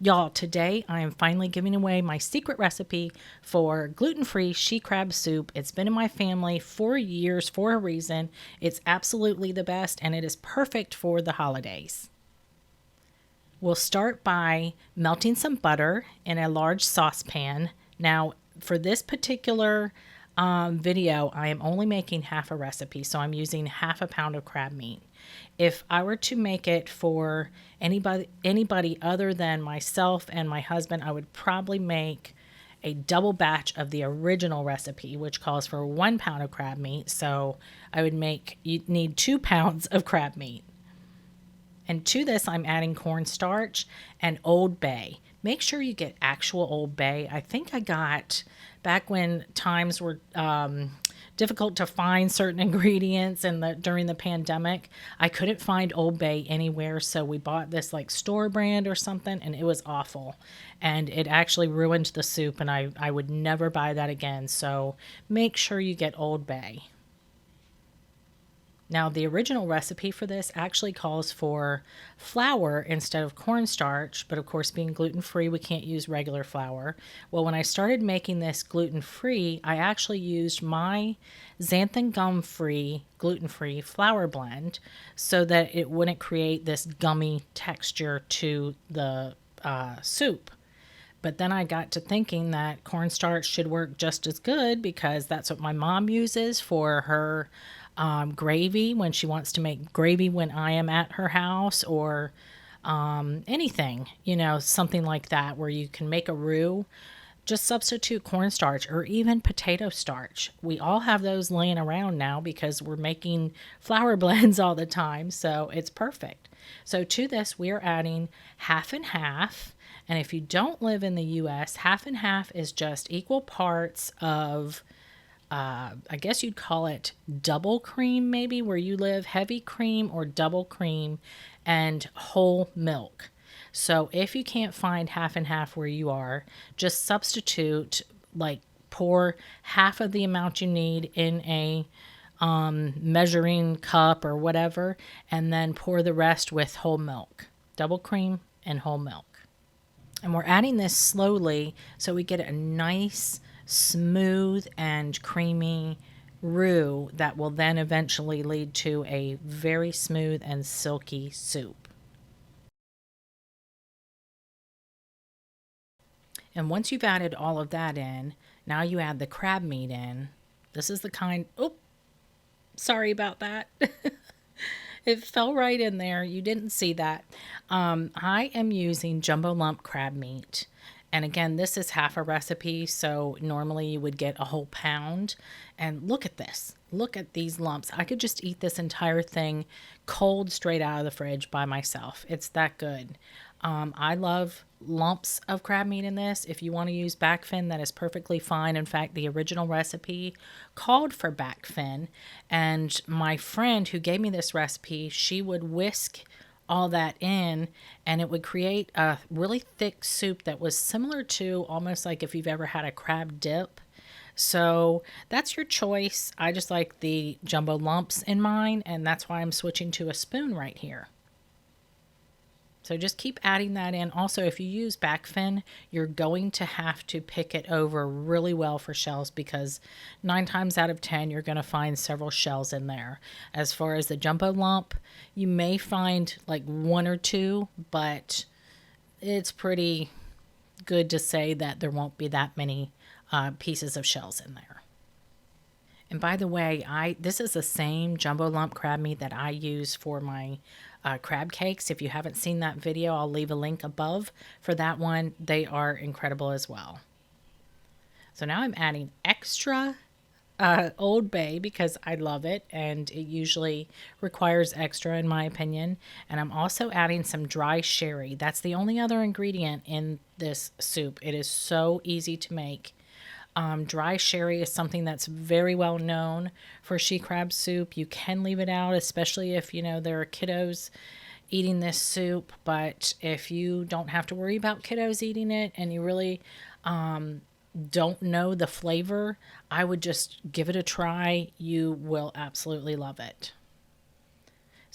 Y'all, today I am finally giving away my secret recipe for gluten-free she crab soup. It's been in my family for years for a reason. It's absolutely the best and it is perfect for the holidays. We'll start by melting some butter in a large saucepan. Now, for this particular video, I am only making half a recipe, so I'm using half a pound of crab meat. If I were to make it for anybody other than myself and my husband, I would probably make a double batch of the original recipe, which calls for 1 pound of crab meat. So you need 2 pounds of crab meat. And to this, I'm adding cornstarch and Old Bay. Make sure you get actual Old Bay. I think I got, back when times were difficult to find certain ingredients and during the pandemic, I couldn't find Old Bay anywhere. So we bought this like store brand or something, and it was awful. And it actually ruined the soup, and I would never buy that again. So make sure you get Old Bay. Now, the original recipe for this actually calls for flour instead of cornstarch, but of course, being gluten-free, we can't use regular flour. Well, when I started making this gluten-free, I actually used my xanthan gum-free, gluten-free flour blend so that it wouldn't create this gummy texture to the soup. But then I got to thinking that cornstarch should work just as good because that's what my mom uses for her gravy when she wants to make gravy when I am at her house, or anything, something like that where you can make a roux. Just substitute cornstarch or even potato starch. We all have those laying around now because we're making flour blends all the time, so it's perfect. So to this, we are adding half and half. And if you don't live in the US, half and half is just equal parts of, I guess you'd call it double cream, maybe where you live, heavy cream or double cream, and whole milk. So if you can't find half and half where you are, just substitute, like pour half of the amount you need in a measuring cup or whatever, and then pour the rest with whole milk, double cream and whole milk. And we're adding this slowly so we get a nice, smooth, and creamy roux that will then eventually lead to a very smooth and silky soup. And once you've added all of that in, now you add the crab meat in. This is the kind, oh, sorry about that. It fell right in there. You didn't see that. I am using jumbo lump crab meat. And again, this is half a recipe, so normally you would get a whole pound. And look at this. Look at these lumps. I could just eat this entire thing cold straight out of the fridge by myself. It's that good. I love lumps of crab meat in this. If you want to use back fin, that is perfectly fine. In fact, the original recipe called for back fin. And my friend who gave me this recipe, she would whisk all that in and it would create a really thick soup that was similar to almost like if you've ever had a crab dip. So that's your choice. I just like the jumbo lumps in mine, and that's why I'm switching to a spoon right here. So just keep adding that in. Also, if you use back fin, you're going to have to pick it over really well for shells because 9 times out of 10, you're going to find several shells in there. As far as the jumbo lump, you may find like 1 or 2, but it's pretty good to say that there won't be that many pieces of shells in there. And by the way, this is the same jumbo lump crab meat that I use for my crab cakes. If you haven't seen that video, I'll leave a link above for that one. They are incredible as well. So now I'm adding extra Old Bay because I love it and it usually requires extra in my opinion. And I'm also adding some dry sherry. That's the only other ingredient in this soup. It is so easy to make. Dry sherry is something that's very well known for she crab soup. You can leave it out, especially if, there are kiddos eating this soup. But if you don't have to worry about kiddos eating it and you really don't know the flavor, I would just give it a try. You will absolutely love it.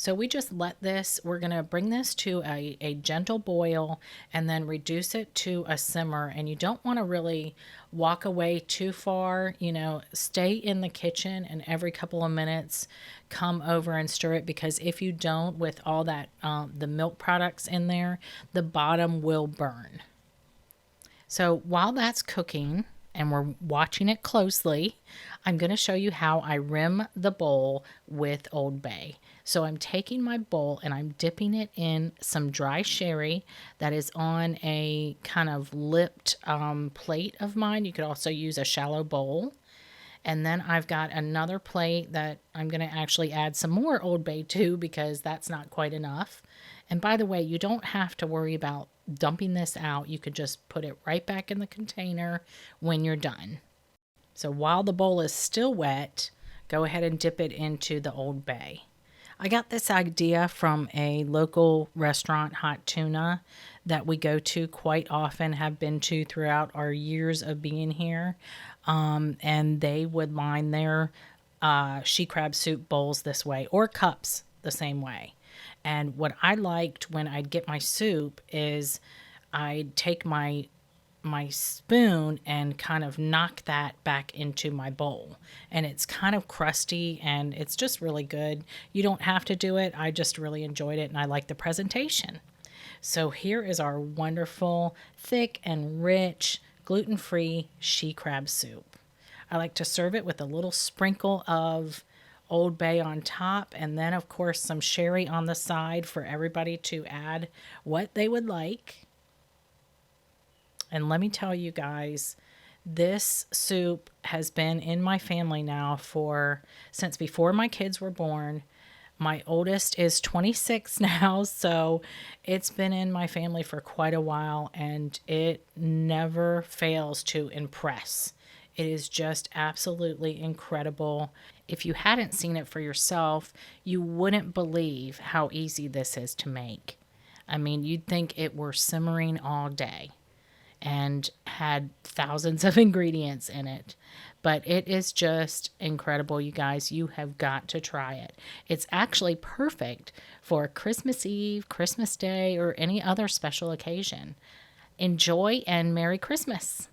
So we just let this, we're going to bring this to a gentle boil and then reduce it to a simmer. And you don't want to really walk away too far. You know, stay in the kitchen and every couple of minutes come over and stir it, because if you don't, with all that, the milk products in there, the bottom will burn. So while that's cooking and we're watching it closely, I'm going to show you how I rim the bowl with Old Bay. So I'm taking my bowl and I'm dipping it in some dry sherry that is on a kind of lipped plate of mine. You could also use a shallow bowl. And then I've got another plate that I'm going to actually add some more Old Bay to, because that's not quite enough. And by the way, you don't have to worry about dumping this out. You could just put it right back in the container when you're done. So while the bowl is still wet, go ahead and dip it into the Old Bay. I got this idea from a local restaurant, Hot Tuna, that we go to quite often, have been to throughout our years of being here. And they would line their she crab soup bowls this way, or cups the same way. And what I liked when I'd get my soup is I'd take my spoon and kind of knock that back into my bowl. And it's kind of crusty and it's just really good. You don't have to do it. I just really enjoyed it and I like the presentation. So here is our wonderful, thick and rich, gluten-free she crab soup. I like to serve it with a little sprinkle of Old Bay on top, and then of course some sherry on the side for everybody to add what they would like. And let me tell you guys, this soup has been in my family now since before my kids were born. My oldest is 26 now, so it's been in my family for quite a while, and it never fails to impress. It is just absolutely incredible. If you hadn't seen it for yourself, you wouldn't believe how easy this is to make. I mean, you'd think it were simmering all day and had thousands of ingredients in it. But it is just incredible, you guys. You have got to try it. It's actually perfect for Christmas Eve, Christmas Day, or any other special occasion. Enjoy and Merry Christmas.